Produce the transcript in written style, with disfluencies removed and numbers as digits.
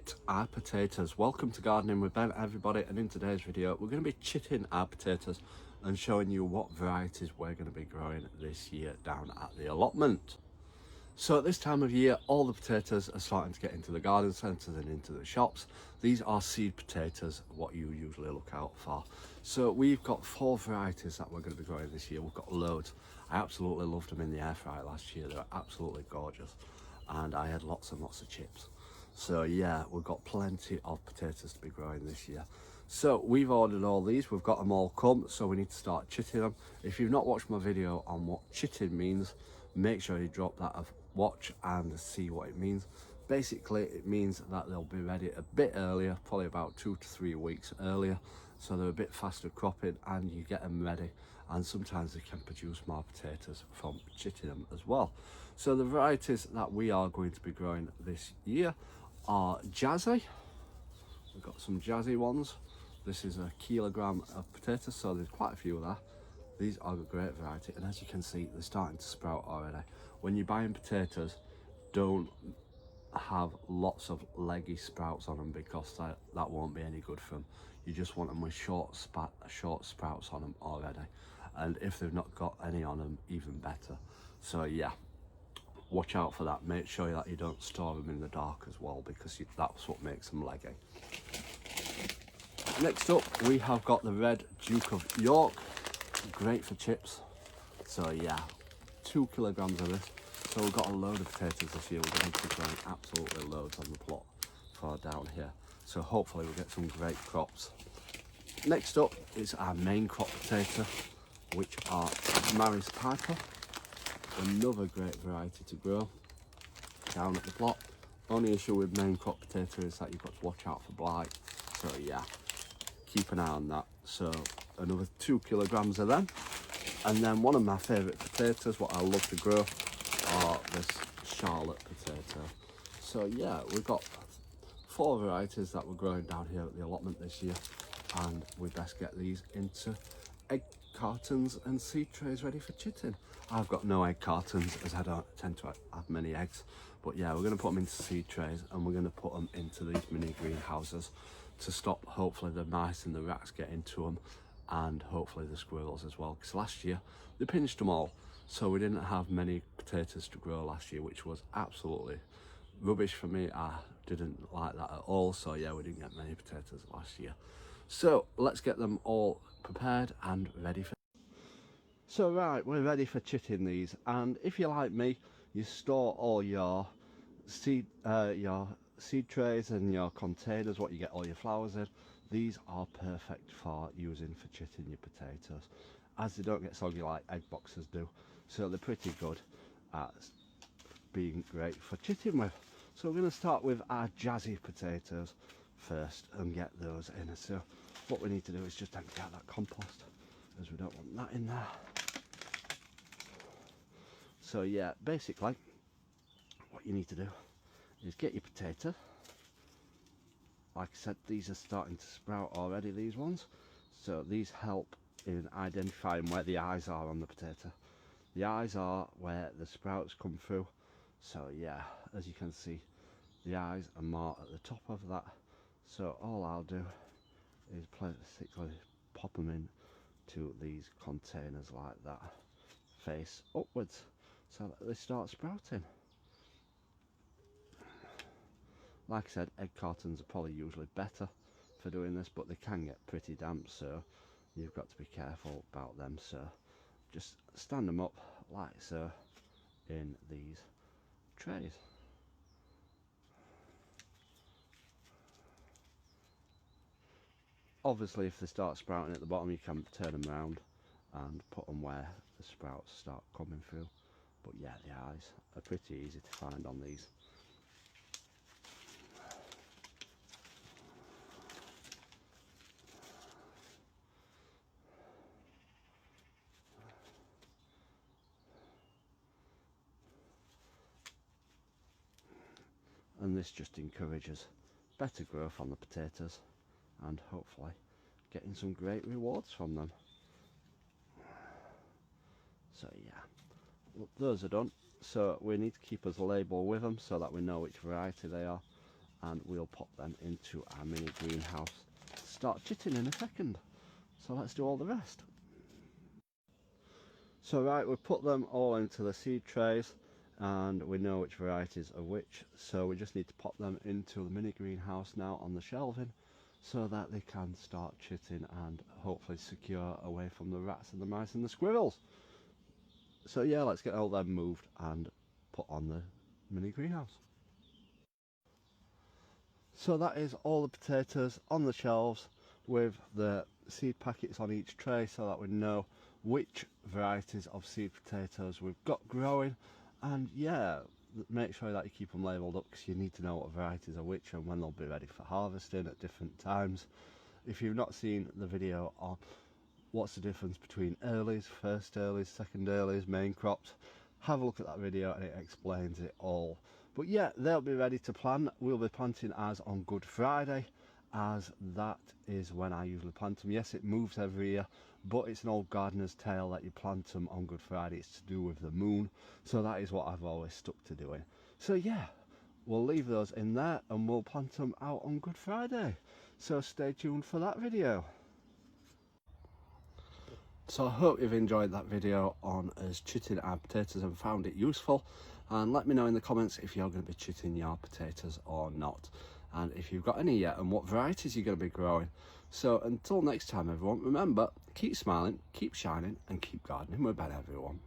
chit our potatoes. Welcome to Gardening with Ben, everybody, and in today's video we're going to be chitting our potatoes and showing you what varieties we're going to be growing this year down at the allotment. So at this time of year all the potatoes are starting to get into the garden centres and into the shops. These are seed potatoes, what you usually look out for. So we've got 4 varieties that we're going to be growing this year. We've got loads. I absolutely loved them in the air fryer last year. They were absolutely gorgeous and I had lots and lots of chips. So yeah, we've got plenty of potatoes to be growing this year. So we've ordered all these, we've got them all come, so we need to start chitting them. If you've not watched my video on what chitting means, make sure you drop that a watch and see what it means. Basically it means that they'll be ready a bit earlier, probably about 2 to 3 weeks earlier, so they're a bit faster cropping and you get them ready, and sometimes they can produce more potatoes from chitting them as well. So the varieties that we are going to be growing this year are Jazzy. We've got some Jazzy ones. This is a kilogram of potatoes, so there's quite a few there. These are a great variety, and as you can see, they're starting to sprout already. When you're buying potatoes, don't have lots of leggy sprouts on them, because that won't be any good for them. You just want them with short sprouts on them already, and if they've not got any on them, even better. So yeah, watch out for that. Make sure that you don't store them in the dark as well, because that's what makes them leggy. Next up we have got the red Duke of York, great for chips. So yeah, 2 kilograms of this. So we've got a load of potatoes this year. We're going to be growing absolutely loads on the plot for down here, so hopefully we'll get some great crops. Next up is our main crop potato, which are Maris Piper. Another great variety to grow down at the plot. Only issue with main crop potato is that you've got to watch out for blight, so yeah, keep an eye on that. So another 2 kilograms of them. And then one of my favourite potatoes, what I love to grow, are this Charlotte potato. So yeah, we've got 4 varieties that we're growing down here at the allotment this year, and we best get these into egg cartons and seed trays ready for chitting. I've got no egg cartons as I don't tend to have many eggs, but yeah, we're going to put them into seed trays and we're going to put them into these mini greenhouses to stop hopefully the mice and the rats get into them, and hopefully the squirrels as well, because last year they pinched them all, so we didn't have many potatoes to grow last year, which was absolutely rubbish for me. I didn't like that at all, so yeah, we didn't get many potatoes last year. So let's get them all prepared and ready for. So right, we're ready for chitting these, and if you're like me, you store all your seed trays and your containers, what you get all your flowers in. These are perfect for using for chitting your potatoes, as they don't get soggy like egg boxes do, so they're pretty good at being great for chitting with. So we're going to start with our Jazzy potatoes first and get those in. So what we need to do is just empty out that compost, as we don't want that in there. So yeah, basically what you need to do is get your potato. Like I said, these are starting to sprout already, these ones, so these help in identifying where the eyes are on the potato. The eyes are where the sprouts come through, so yeah, as you can see, the eyes are more at the top of that. So all I'll do is basically pop them in to these containers like that, face upwards, so that they start sprouting. Like I said, egg cartons are probably usually better for doing this, but they can get pretty damp, so you've got to be careful about them. So just stand them up like so in these trays. Obviously if they start sprouting at the bottom, you can turn them around and put them where the sprouts start coming through, but yeah, the eyes are pretty easy to find on these. And this just encourages better growth on the potatoes and hopefully getting some great rewards from them. So yeah, those are done. So we need to keep us a label with them so that we know which variety they are, and we'll pop them into our mini greenhouse to start chitting in a second. So let's do all the rest. So right, we've put them all into the seed trays and we know which varieties are which, so we just need to pop them into the mini greenhouse now on the shelving so that they can start chitting and hopefully secure away from the rats and the mice and the squirrels. So yeah, let's get all them moved and put on the mini greenhouse. So that is all the potatoes on the shelves with the seed packets on each tray so that we know which varieties of seed potatoes we've got growing. And yeah, make sure that you keep them labelled up because you need to know what varieties are which and when they'll be ready for harvesting at different times. If you've not seen the video on what's the difference between earlies, first earlies, second earlies, main crops, have a look at that video and it explains it all. But yeah, they'll be ready to plant. We'll be planting as on Good Friday, as that is when I usually plant them. Yes, it moves every year, but it's an old gardener's tale that you plant them on Good Friday. It's to do with the moon, so that is what I've always stuck to doing. So yeah, we'll leave those in there and we'll plant them out on Good Friday. So stay tuned for that video. So I hope you've enjoyed that video on us chitting our potatoes and found it useful, and let me know in the comments if you're going to be chitting your potatoes or not, and if you've got any yet and what varieties you're going to be growing. So until next time everyone, remember, keep smiling, keep shining and keep gardening with Ben everyone.